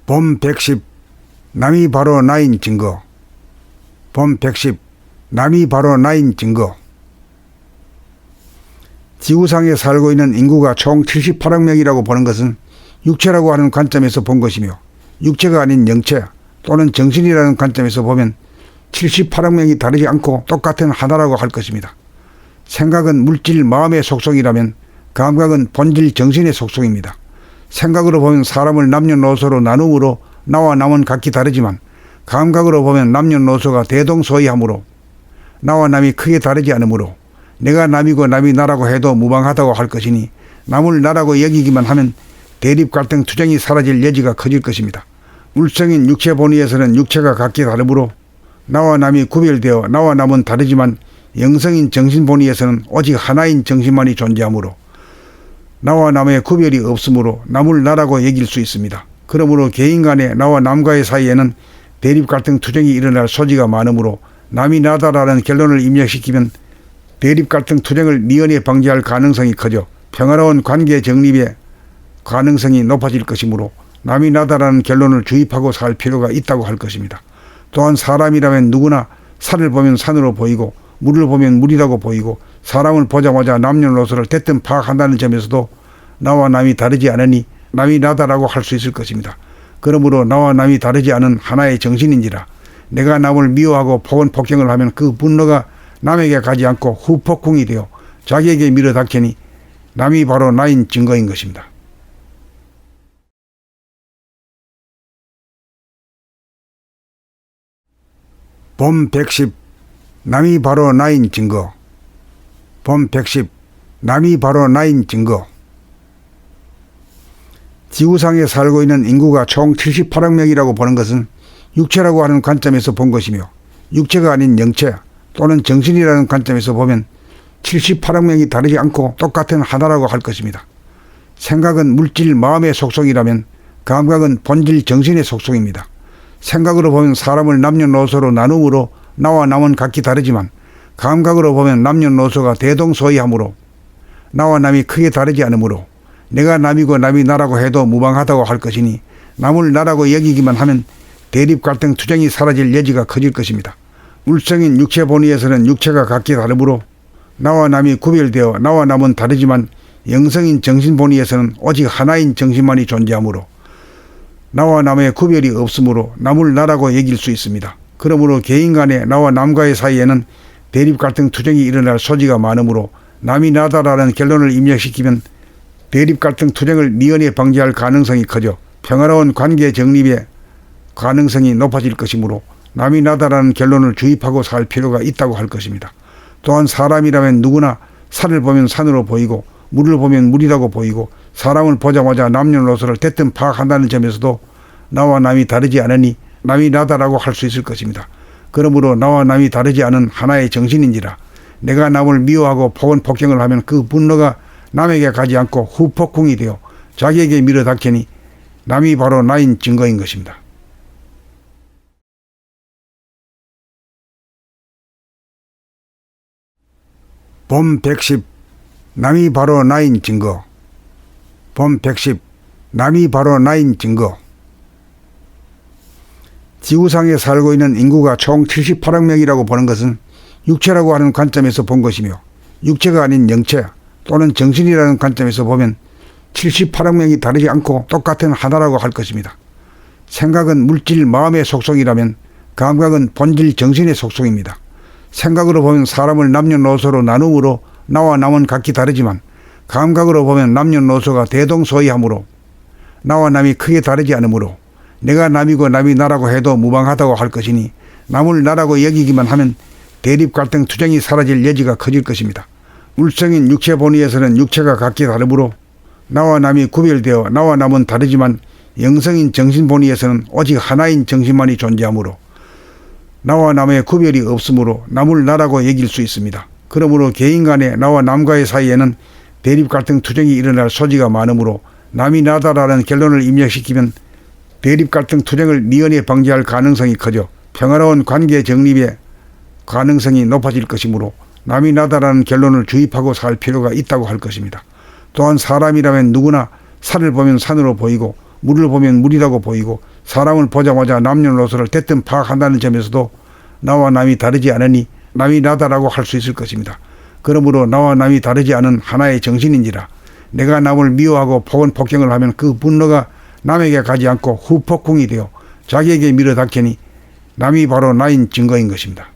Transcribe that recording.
봄 110 남이 바로 나인 증거. 봄 110 남이 바로 나인 증거. 지구상에 살고 있는 인구가 총 78억 명이라고 보는 것은 육체라고 하는 관점에서 본 것이며, 육체가 아닌 영체 또는 정신이라는 관점에서 보면 78억 명이 다르지 않고 똑같은 하나라고 할 것입니다. 생각은 물질 마음의 속성이라면 감각은 본질 정신의 속성입니다. 생각으로 보면 사람을 남녀노소로 나누므로 나와 남은 각기 다르지만, 감각으로 보면 남녀노소가 대동소이하므로 나와 남이 크게 다르지 않으므로 내가 남이고 남이 나라고 해도 무방하다고 할 것이니, 남을 나라고 여기기만 하면 대립 갈등 투쟁이 사라질 여지가 커질 것입니다. 물성인 육체 본위에서는 육체가 각기 다르므로 나와 남이 구별되어 나와 남은 다르지만, 영성인 정신 본위에서는 오직 하나인 정신만이 존재하므로 나와 남의 구별이 없으므로 남을 나라고 여길 수 있습니다. 그러므로 개인 간의 나와 남과의 사이에는 대립 갈등 투쟁이 일어날 소지가 많으므로 남이 나다라는 결론을 입력시키면 대립 갈등 투쟁을 미연에 방지할 가능성이 커져 평화로운 관계 정립의 가능성이 높아질 것이므로 남이 나다라는 결론을 주입하고 살 필요가 있다고 할 것입니다. 또한 사람이라면 누구나 산을 보면 산으로 보이고 물을 보면 물이라고 보이고, 사람을 보자마자 남녀노소를 대뜸 파악한다는 점에서도 나와 남이 다르지 않으니 남이 나다라고 할 수 있을 것입니다. 그러므로 나와 남이 다르지 않은 하나의 정신인지라 내가 남을 미워하고 폭언폭행을 하면 그 분노가 남에게 가지 않고 후폭풍이 되어 자기에게 밀어닥치니 남이 바로 나인 증거인 것입니다. 봄 110 남이 바로 나인 증거. 봄 110 남이 바로 나인 증거. 지구상에 살고 있는 인구가 총 78억 명이라고 보는 것은 육체라고 하는 관점에서 본 것이며, 육체가 아닌 영체 또는 정신이라는 관점에서 보면 78억 명이 다르지 않고 똑같은 하나라고 할 것입니다. 생각은 물질 마음의 속성이라면 감각은 본질 정신의 속성입니다. 생각으로 보면 사람을 남녀노소로 나누므로 나와 남은 각기 다르지만, 감각으로 보면 남녀노소가 대동소이하므로 나와 남이 크게 다르지 않으므로 내가 남이고 남이 나라고 해도 무방하다고 할 것이니, 남을 나라고 여기기만 하면 대립 갈등 투쟁이 사라질 여지가 커질 것입니다. 물성인 육체 본위에서는 육체가 각기 다르므로 나와 남이 구별되어 나와 남은 다르지만, 영성인 정신 본위에서는 오직 하나인 정신만이 존재하므로 나와 남의 구별이 없으므로 남을 나라고 여길 수 있습니다. 그러므로 개인 간의 나와 남과의 사이에는 대립 갈등 투쟁이 일어날 소지가 많으므로 남이 나다라는 결론을 입력시키면 대립 갈등 투쟁을 미연에 방지할 가능성이 커져 평화로운 관계 정립의 가능성이 높아질 것이므로 남이 나다라는 결론을 주입하고 살 필요가 있다고 할 것입니다. 또한 사람이라면 누구나 산을 보면 산으로 보이고 물을 보면 물이라고 보이고, 사람을 보자마자 남녀노소를 대뜸 파악한다는 점에서도 나와 남이 다르지 않으니 남이 나다라고 할 수 있을 것입니다. 그러므로 나와 남이 다르지 않은 하나의 정신인지라 내가 남을 미워하고 폭언폭행을 하면 그 분노가 남에게 가지 않고 후폭풍이 되어 자기에게 밀어닥치니 남이 바로 나인 증거인 것입니다. 봄 110 남이 바로 나인 증거. 봄 110 남이 바로 나인 증거. 지구상에 살고 있는 인구가 총 78억 명이라고 보는 것은 육체라고 하는 관점에서 본 것이며, 육체가 아닌 영체 또는 정신이라는 관점에서 보면 78억 명이 다르지 않고 똑같은 하나라고 할 것입니다. 생각은 물질 마음의 속성이라면 감각은 본질 정신의 속성입니다. 생각으로 보면 사람을 남녀노소로 나누므로 나와 남은 각기 다르지만, 감각으로 보면 남녀노소가 대동소이하므로 나와 남이 크게 다르지 않으므로 내가 남이고 남이 나라고 해도 무방하다고 할 것이니, 남을 나라고 여기기만 하면 대립 갈등 투쟁이 사라질 여지가 커질 것입니다. 물성인 육체 본위에서는 육체가 각기 다르므로 나와 남이 구별되어 나와 남은 다르지만, 영성인 정신 본위에서는 오직 하나인 정신만이 존재하므로 나와 남의 구별이 없으므로 남을 나라고 여길 수 있습니다. 그러므로 개인 간의 나와 남과의 사이에는 대립 갈등 투쟁이 일어날 소지가 많으므로 남이 나다라는 결론을 입력시키면 대립 갈등 투쟁을 미연에 방지할 가능성이 커져 평화로운 관계 정립의 가능성이 높아질 것이므로 남이 나다라는 결론을 주입하고 살 필요가 있다고 할 것입니다. 또한 사람이라면 누구나 산을 보면 산으로 보이고 물을 보면 물이라고 보이고, 사람을 보자마자 남녀노소를 대뜸 파악한다는 점에서도 나와 남이 다르지 않으니 남이 나다라고 할 수 있을 것입니다. 그러므로 나와 남이 다르지 않은 하나의 정신인지라 내가 남을 미워하고 폭언폭행을 하면 그 분노가 남에게 가지 않고 후폭풍이 되어 자기에게 밀어닥치니 남이 바로 나인 증거인 것입니다.